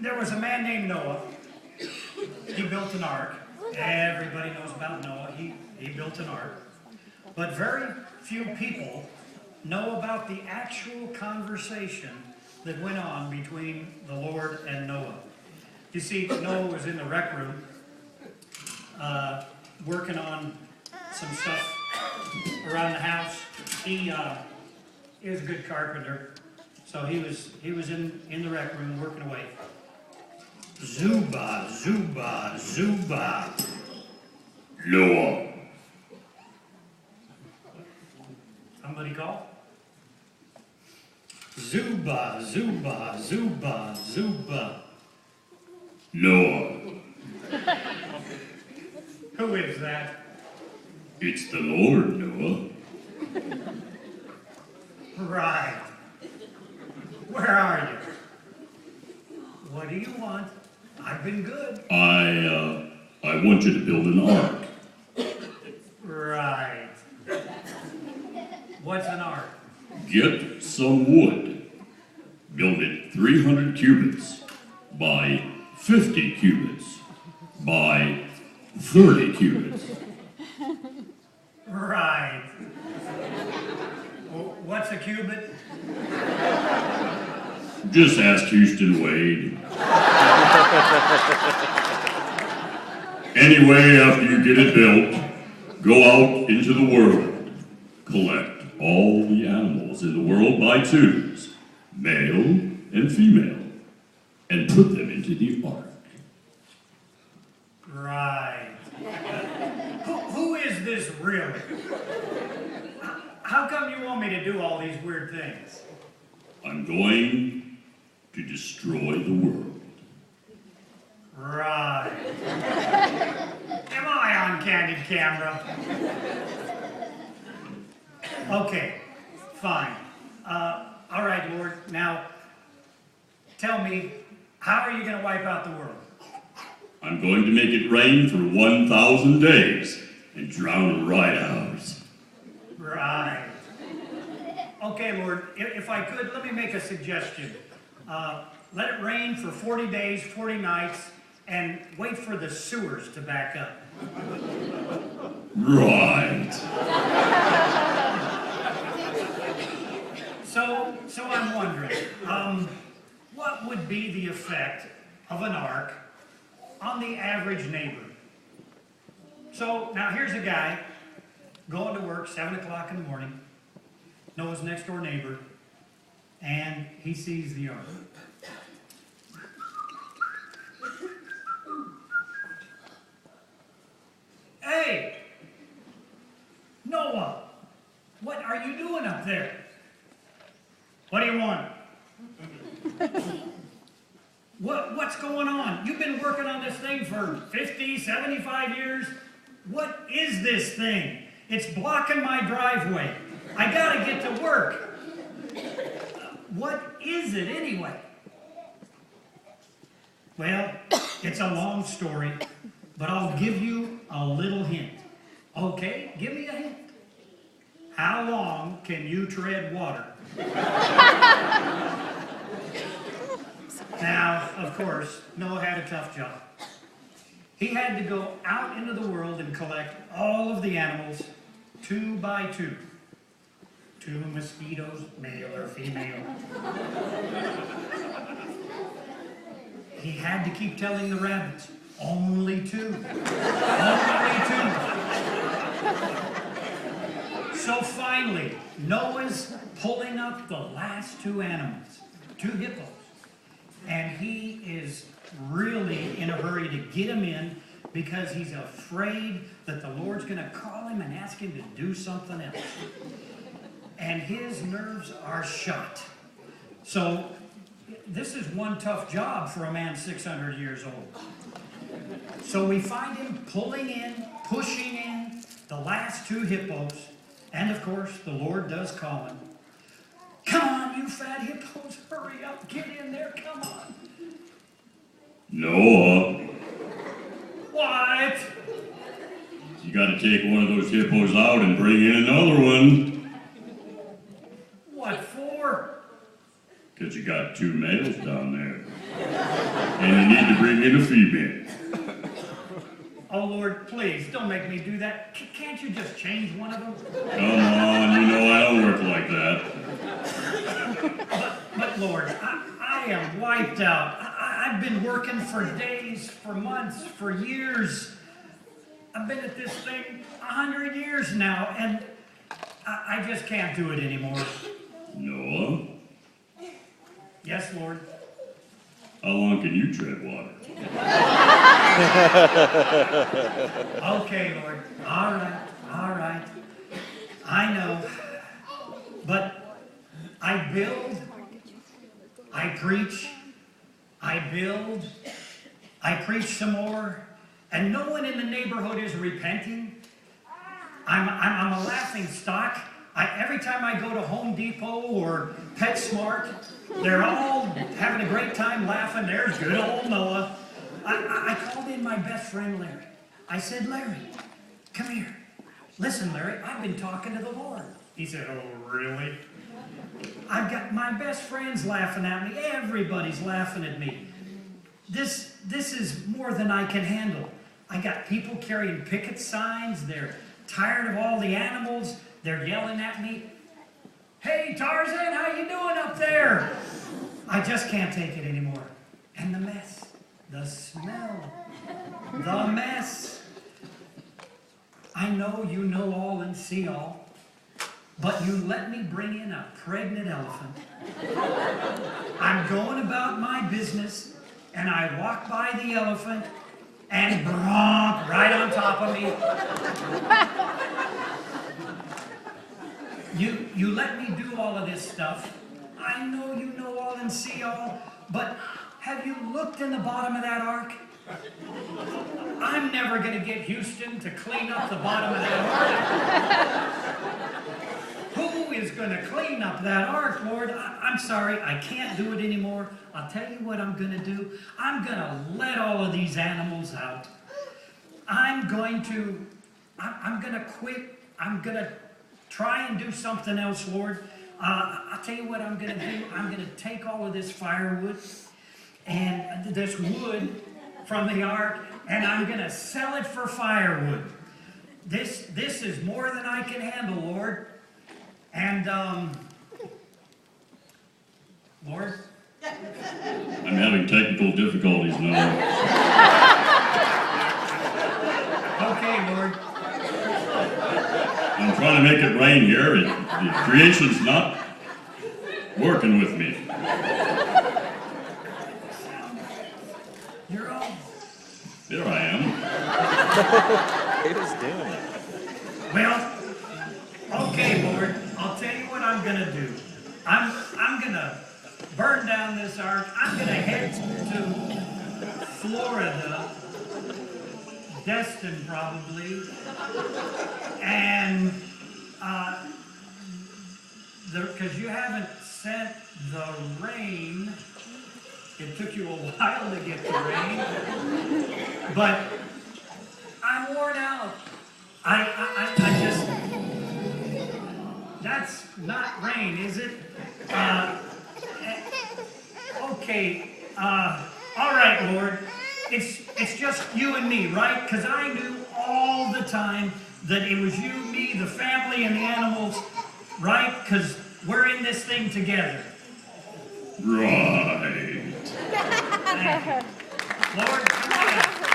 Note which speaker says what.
Speaker 1: there was a man named Noah. He built an ark. Everybody knows about Noah. He built an ark. But very few people know about the actual conversation that went on between the Lord and Noah. You see, Noah was in the rec room working on some stuff around the house. He was a good carpenter, so he was in the rec room working away. Zuba, Zuba, Zuba.
Speaker 2: Noah.
Speaker 1: Somebody call? Zuba, Zuba, Zuba, Zuba.
Speaker 2: Noah.
Speaker 1: Who is that?
Speaker 2: It's the Lord, Noah.
Speaker 1: Right. Where are you? What do you want? I've been good.
Speaker 2: I want you to build an ark.
Speaker 1: Right. What's an ark?
Speaker 2: Get some wood. Build it 300 cubits by 50 cubits by 30 cubits.
Speaker 1: Right. What's a cubit?
Speaker 2: Just ask Houston Wade. Anyway, after you get it built, go out into the world. Collect all the animals in the world by twos, male and female, and put them into the ark.
Speaker 1: Right. Who is this really? How come you want me to do all these weird things?
Speaker 2: I'm going to destroy the world.
Speaker 1: Right. Am I on candid camera? Okay, fine. All right, Lord. Now, tell me, how are you going to wipe out the world?
Speaker 2: I'm going to make it rain for 1,000 days and drown right out.
Speaker 1: Right. Okay, Lord, if I could, let me make a suggestion. Let it rain for 40 days, 40 nights, and wait for the sewers to back up.
Speaker 2: Right.
Speaker 1: So I'm wondering, what would be the effect of an ark on the average neighbor? So now here's a guy going to work 7 o'clock in the morning, Noah's next door neighbor, and he sees the ark. Hey, Noah, what are you doing up there? What do you want? What's going on? You've been working on this thing for 50, 75 years. What is this thing? It's blocking my driveway. I gotta get to work. What is it anyway? Well, it's a long story, but I'll give you a little hint. Okay, give me a hint. How long can you tread water? Now, of course, Noah had a tough job. He had to go out into the world and collect all of the animals, 2 by 2. 2 mosquitoes, male or female. He had to keep telling the rabbits, only 2. Only 2. So finally, Noah's pulling up the last 2 animals, 2 hippos. And he is really in a hurry to get him in because he's afraid that the Lord's going to call him and ask him to do something else. And his nerves are shot. So this is one tough job for a man 600 years old. So we find him pulling in, pushing in the last 2 hippos. And of course, the Lord does call him. Come on, you fat hippos, hurry up, get in there, come on.
Speaker 2: Noah.
Speaker 1: What?
Speaker 2: You gotta take one of those hippos out and bring in another one.
Speaker 1: What for?
Speaker 2: Because you got 2 males down there. and you need to bring in a female.
Speaker 1: Oh, Lord, please, don't make me do that. Can't you just change one of them?
Speaker 2: Come on, you know I don't work like that.
Speaker 1: But Lord, I am wiped out. I've been working for days, for months, for years. I've been at this thing 100 years now, and I just can't do it anymore.
Speaker 2: Noah,
Speaker 1: Yes, Lord.
Speaker 2: how long can you tread water?
Speaker 1: Okay, Lord. All right. I know. But I build, I preach, I build, I preach some more, and no one in the neighborhood is repenting. I'm a laughing stock. Every time I go to Home Depot or PetSmart, they're all having a great time laughing. There's good old Noah. I called in my best friend, Larry. I said, Larry, come here. Listen, Larry, I've been talking to the Lord. He said, oh, really? I've got my best friends laughing at me. Everybody's laughing at me. This is more than I can handle. I got people carrying picket signs. They're tired of all the animals. They're yelling at me. Hey, Tarzan, how you doing up there? I just can't take it anymore. And the mess. The smell, the mess. I know you know all and see all, but you let me bring in a pregnant elephant. I'm going about my business, and I walk by the elephant, and bronk right on top of me. You let me do all of this stuff. I know you know all and see all, but have you looked in the bottom of that ark? I'm never going to get Houston to clean up the bottom of that ark. Who is going to clean up that ark, Lord? I'm sorry, I can't do it anymore. I'll tell you what I'm going to do. I'm going to let all of these animals out. I'm going to quit. I'm going to try and do something else, Lord. I'll tell you what I'm going to do. I'm going to take all of this firewood and this wood from the ark, and I'm going to sell it for firewood. This is more than I can handle, Lord. And, Lord?
Speaker 2: I'm having technical difficulties now.
Speaker 1: Okay, Lord.
Speaker 2: I'm trying to make it rain here. The creation's not working with me.
Speaker 1: You're on.
Speaker 2: There I am.
Speaker 3: He was doing it.
Speaker 1: Well, okay, Lord. I'll tell you what I'm going to do. I'm going to burn down this ark. I'm going to head to Florida, Destin probably, and because you haven't sent the rain. It took you a while to get the rain, but I'm worn out. I just, that's not rain, is it? Okay, all right, Lord. It's just you and me, right? Because I knew all the time that it was you, me, the family, and the animals, right? Because we're in this thing together.
Speaker 2: Right.
Speaker 1: Thank you. Lord, come on.